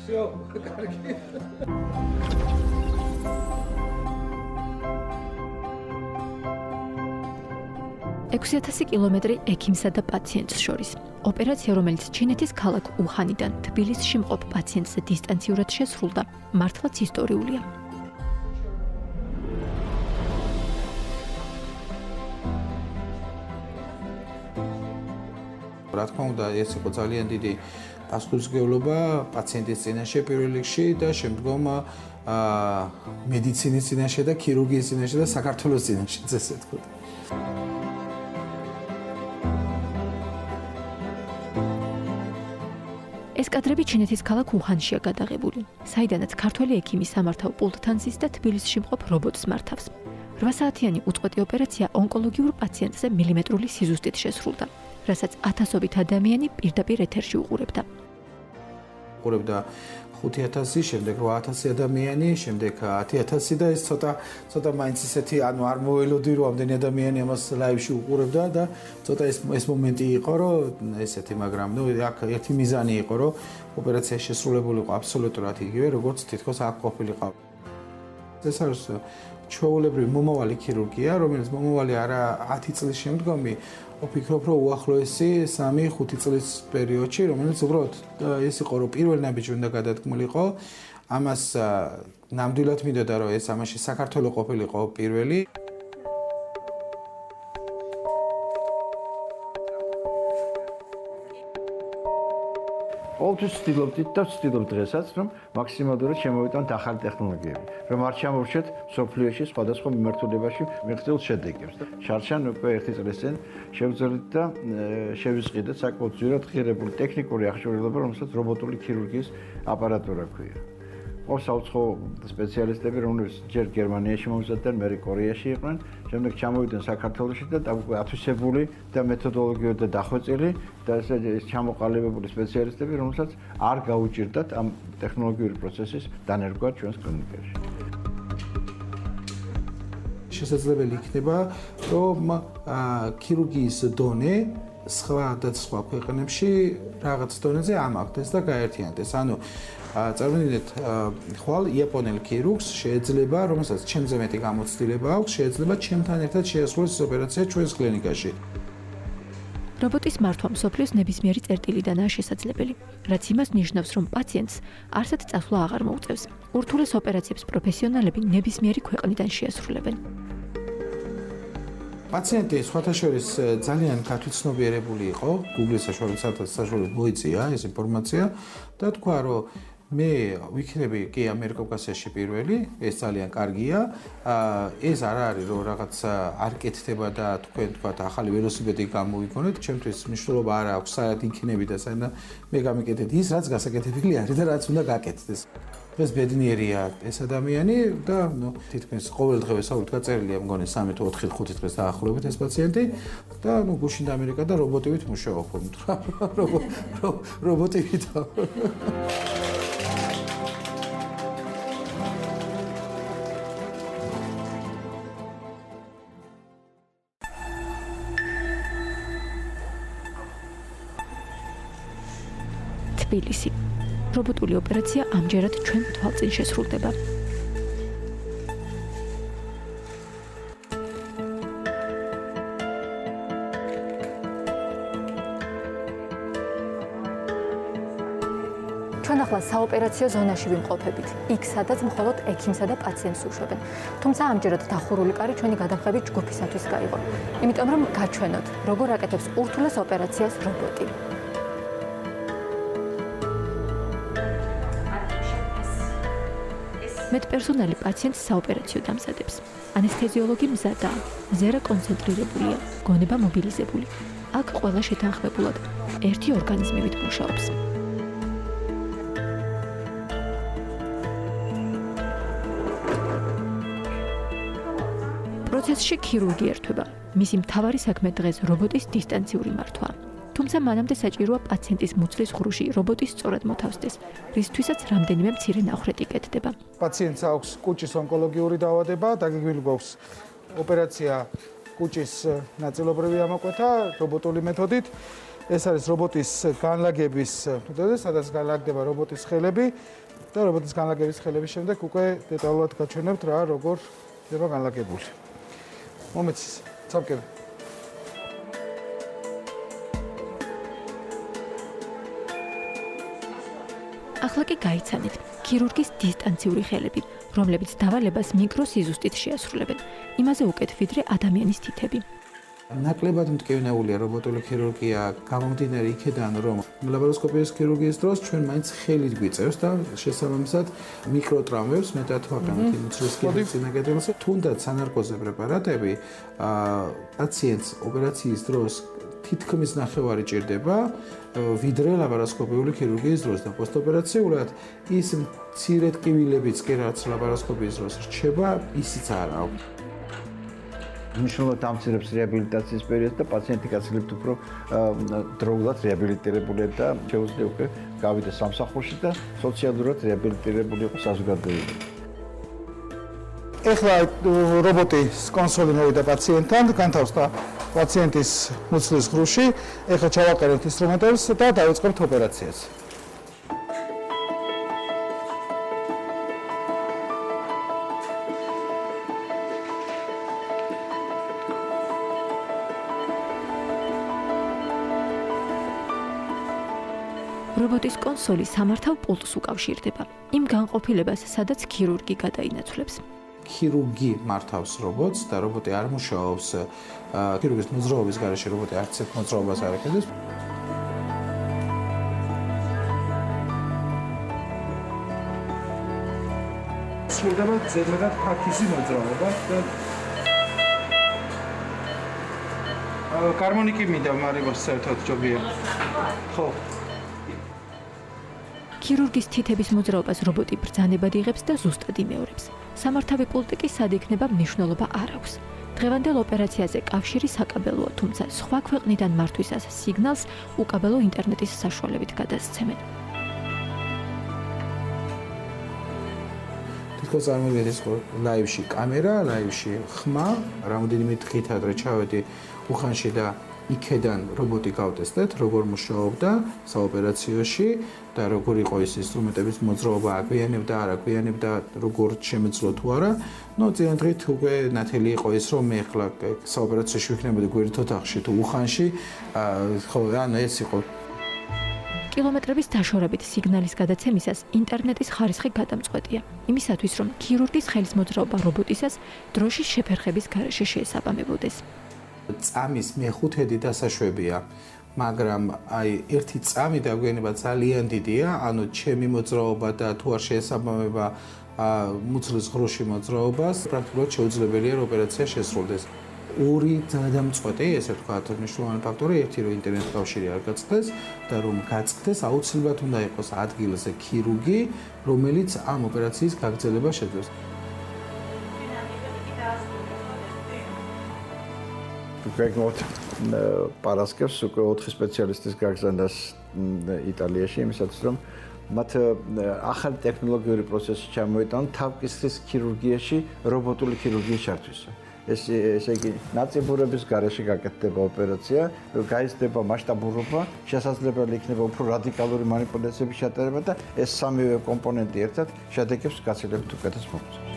всё, კარგი. 6000 კილომეტრი ექიმსა და პაციენტს შორის. ოპერაცია, რომელიც ჩინეთის ქალაქ უჰანიდან თბილისში მყოფ პაციენტზე დისტანციურად შესრულდა, მართლაც ისტორიულია. რა თქმა უნდა, ეს იყო ძალიან დიდი პასუხისმგებლობა პაციენტის წინაშე პირველ რიგში და შემდგომ მედიცინის წინაშე და ქირურგიის წინაშე და საქართველოს წინაშე, ესე თქვა. ეს კადრები ჩინეთის ქალაქ უჰანშია გადაღებული, საიდანაც ქართველი ექიმი სამართავ პულტთან ზის და თბილისში მყოფ რობოტს მართავს. 8 საათიანი უწყვეტი ოპერაცია ონკოლოგიურ პაციენტზე მილიმეტრული სიზუსტით შესრულდა, რასაც ათასობით ადამიანი პირდაპირ ეთერში უყურებდა. უყურებდა 5000, შემდეგ 8000 ადამიანი, შემდეგ 10000 და ეს ცოტა მაინც ისეთი, ანუ არ მოველოდი რომ ამდენი ადამიანი ამას ლაივში უყურებდა და ცოტა ეს მომენტი იყო, რომ ესეთი, მაგრამ აქ ერთი მიზანი იყო, რომ ოპერაცია შესრულებულიყო აბსოლუტურად იგივე, როგორც თითქოს აქ ყოფილიყო. ეს არის ჩვეულებრივი მომავალი ქირურგია, რომელიც მომავალი არა 10 წლის შემდგომი, ვფიქრობ, რომ უახლოესი 3-5 წლის პერიოდში, რომელიც უბრალოდ ეს იყო, რომ პირველ ნაბიჯი უნდა გადადგმულიყო, ამას ნამდვილად მინდოდა, რომ ეს ამაში საქართველოს ყოფილიყო პირველი. ყოველთვის ვცდილობდით და ვცდილობ დღესაც, რომ მაქსიმალურად შემოვიტანოთ ახალი ტექნოლოგიები, რომ არ ჩამოვშეთ სოფლიოში სხვადასხვა მიმართულებაში მიღწეულ შედეგებს. შარშან უკვე 1 წლის წინ შევძლებთ და შევისყიდეთ საკმაოდ ძვირად ღირებული ტექნიკური აღჭურვილობა, რომელსაც რობოტული ქირურგიის აპარატურა ქვია. ყავს საუცხო სპეციალისტები, რომლებიც ჯერ გერმანიაში მომზადდნენ, მერე კორეაში იყვნენ, შემდეგ ჩამოვიდნენ საქართველოში და უკვე ათვისებული და მეთოდოლოგიურად და დახვეწილი და ესე ჩამოყალიბებული სპეციალისტები, რომელსაც არ გაუჭირდათ ამ ტექნოლოგიური პროცესის დანერგვა ჩვენს კლინიკაში. შესაძლებელი იქნება, რომ ქირურგიის დონე სხვა ქვეყნებში რაღაც დონეზე ამაღლდეს და გაერთიანდეს. ანუ წარმოიდგინეთ, ხვალ იაპონელ ქირურგს შეიძლება, რომელსაც ჩემზე მეტი გამოცდილება აქვს, შეიძლება ჩემთან ერთად შეასრულოს ოპერაცია ჩვენს კლინიკაში. რობოტის მართვა მსოფლიოს ნებისმიერი წერტილიდანაა შესაძლებელი, რაც იმას ნიშნავს, რომ პაციენტს არსად წასვლა აღარ მოუწევს. ურთულეს ოპერაციებს პროფესიონალები ნებისმიერი ქვეყნიდან შეასრულებენ. პაციენტი სხვათა შორის ძალიან გათვითცნობიერებული იყო, Google-ის საშუალებით მოიწია ეს ინფორმაცია და თქვა, რომ მე ვიქნები კი ამერიკაში პირველი, ეს ძალიან კარგია. ეს არ არის რომ რაღაც არ კეთდება და თქვენ თქვათ ახალი ველოსიპედი გამოვიგონეთ, ჩემთვის მნიშვნელობა არ აქვს, საერთოდ იქნები და საერთოდ მე გამიკეთეთ ის, რაც გასაკეთებელი არის და რაც უნდა გაკეთდეს. ეს ბედნიერია ეს ადამიანი და თითქმის ყოველდღე საუბრობთ გაწერილია მგონი 3 თუ 4 5 დღეს დაახლოებით ეს პაციენტი და გუშინ ამერიკა და რობოტივით მუშაობ რობოტივით თბილისი. რობოტული ოპერაცია ამჯერად ჩვენ თვალწინ შესრულდება. ჩვენ ახლა საოპერაციო ზონაში ვიმყოფებით, იქ სადაც მხოლოდ ექიმსა და პაციენტს უშვებენ. თუმცა ამჯერად დახურული კარი ჩვენი გადამხდები ჯგუფისათვის გაიღო. იმიტომ რომ გაჩვენოთ, როგორ აკეთებს ურთულეს ოპერაციას რობოტი. მედპერსონალი პაციენტს საოპერაციო დამზადებს. ანესთეზიოლოგი მზადაა, ზერა კონცენტრირებულია, გონება მობილიზებული. აქ ყველა შეთანხმებულად ერთი ორგანიზმივით მუშაობს. პროცესში ქირურგი ერთვება. მისი მთავარი საქმე დღეს რობოტის დისტანციური მართვაა. თუმცა მანამდე საჭიროა პაციენტის მუცლის ღრუში რობოტის სწორად მოთავსდეს, რისთვისაც რამდენიმე მცირე ნახრეტი კეთდება. პაციენტს აქვს კუჭის ონკოლოგიური დაავადება, დაგეგმილი გვაქვს ოპერაცია კუჭის ნაწილობრივი ამოკვეთა რობოტული მეთოდით. ეს არის რობოტის განლაგების, სადაც განლაგდება რობოტის ხელები და რობოტის განლაგების ხელების შემდეგ უკვე დეტალურად გაჩვენებთ რა როგორ ხდება განლაგებული. მომეცის, წავკები. ახლა კი გაიცანით ქირურგის დისტანციური ხელები, რომლებიც დავალებას მიკროსიზუსტით შეასრულებენ. იმაზე უკეთ ვიდრე ადამიანის თითები. ნაკლებად მტკივნეულია რობოტული ქირურგია, გამომდინარე იქედან, რომ ლაპაროსკოპიის ქირურგიის დროს ჩვენ მაინც ხელით გვიწევს და შესაბამისად მიკროტრამვებს მეტად ვაყენებთ იმ ცრისკების წინაგეტელზე. თუნდაც სანარკოზე პრეპარატები პაციენტს ოპერაციის დროს თითქმის ნახევარი ჭირდება, ვიდრე ლაპაროსკოპიული ქირურგიის დროს და პოსტოპერაციულად ის მცირე ტკივილებიც კი რაც ლაპაროსკოპიის დროს რჩება, ისიც არა. მნიშვნელოვნად ამცირებს რეაბილიტაციის პერიოდს და პაციენტი გაცილებით უფრო დროულად რეაბილიტირებული და შეუძლია უკვე გავიდეს სამსახურში და სოციალურად რეაბილიტირებული იყოს საზოგადოებაში. ეხლა რობოტის კონსოლი მოვიდა პაციენტთან, განთავსდა პაციენტის მუცლის ღრუში. ეხლა ჩავაყენებთ ინსტრუმენტებს და დავიწყებთ ოპერაციას. რობოტის კონსოლი სამართავ პულტს უკავშირდება. იმ განყოფილებას, სადაც ქირურგი გადაინაცვლებს. ქირურგი მართავს რობოტს და რობოტი არ მუშაობს ქირურგის მოძრაობის გარეშე რობოტი არც ერთ მოძრაობას არ აკეთებს. სრულდება ზედმეტად ფაქიზი მოძრაობა და გარმონიკი მინდა მარიბოს საერთოდ ჯობია. ხო. ქირურგის თითების მოძრაობას რობოტი ბრძანებად იღებს და ზუსტად იმეორებს. სამართავი პულტი კი სად იქნება მნიშვნელობა არ აქვს. დღევანდელ ოპერაციაზე კავშირი საკაბელოა, თუმცა სხვა ქვეყნიდან მართვისას სიგნალს უკაბელო ინტერნეტის საშუალებით გადასცემენ. თითქოს წარმოვიდგინეთ ლაივში კამერა, ლაივში ხმა, რამოდენიმე დღით ადრე ჩავედი უხანში და იქედან რობოტი გავტესტეთ, როგორ მუშაობდა საოპერაციოში და როგორ იყო ის ინსტრუმენტების მოძრაობა, აგვიანებდა, არ აგვიანებდა, როგორ შემეძლო თუ არა. ნუ წინა დღით უკვე ნათელი იყო ის, რომ მე ახლა საოპერაციაში ვიქნებოდი გვერდით ოთახში თუ უხანში, ხო, ანუ ეს იყო კილომეტრების დაშორებით სიგნალის გადაცემისას ინტერნეტის ხარისხი გადამწყვეტია. იმისათვის, რომ ქირურგის ხელის მოძრაობა რობოტისას დროშის შეფერხების გარეშე შეესაბამებოდეს. წამის მეხუთედი დასაშვებია, მაგრამ აი ერთი წამი დაგვიანება ძალიან დიდია, ანუ ჩემი მოძრაობა და თუ არ შეესაბამება მუცლის ღრუში მოძრაობას, პრაქტიკულად შეუძლებელია ოპერაცია შესრულდეს. ორი გადამწყვეტი, ესე ვთქვათ, მნიშვნელოვანი ფაქტორი, ერთი რომ ინტერნეტ კავშირი არ გაწყდეს და რომ გაწყდეს, აუცილებლად უნდა იყოს ადგილზე ქირურგი, რომელიც ამ ოპერაციის გაგრძელება შეძლებს. გვეგმოთ პარასკევს უკვე 4 სპეციალისტის გაგზავნას იტალიაში, იმისათვის რომ მათ ახალი ტექნოლოგიური პროცესი ჩამოიტანონ თავკისრის ქირურგიაში რობოტული ქირურგიის ჩართვისა. ესე იგი, ნაწიბურების გარეშე გაკეთდება ოპერაცია, გაიზრდება მასშტაბურობა, შესაძლებელი იქნება უფრო რადიკალური მანიპულაციების ჩატარება და ეს სამივე კომპონენტი ერთად შედეგებს გაცილებით უკეთეს მოხდეს.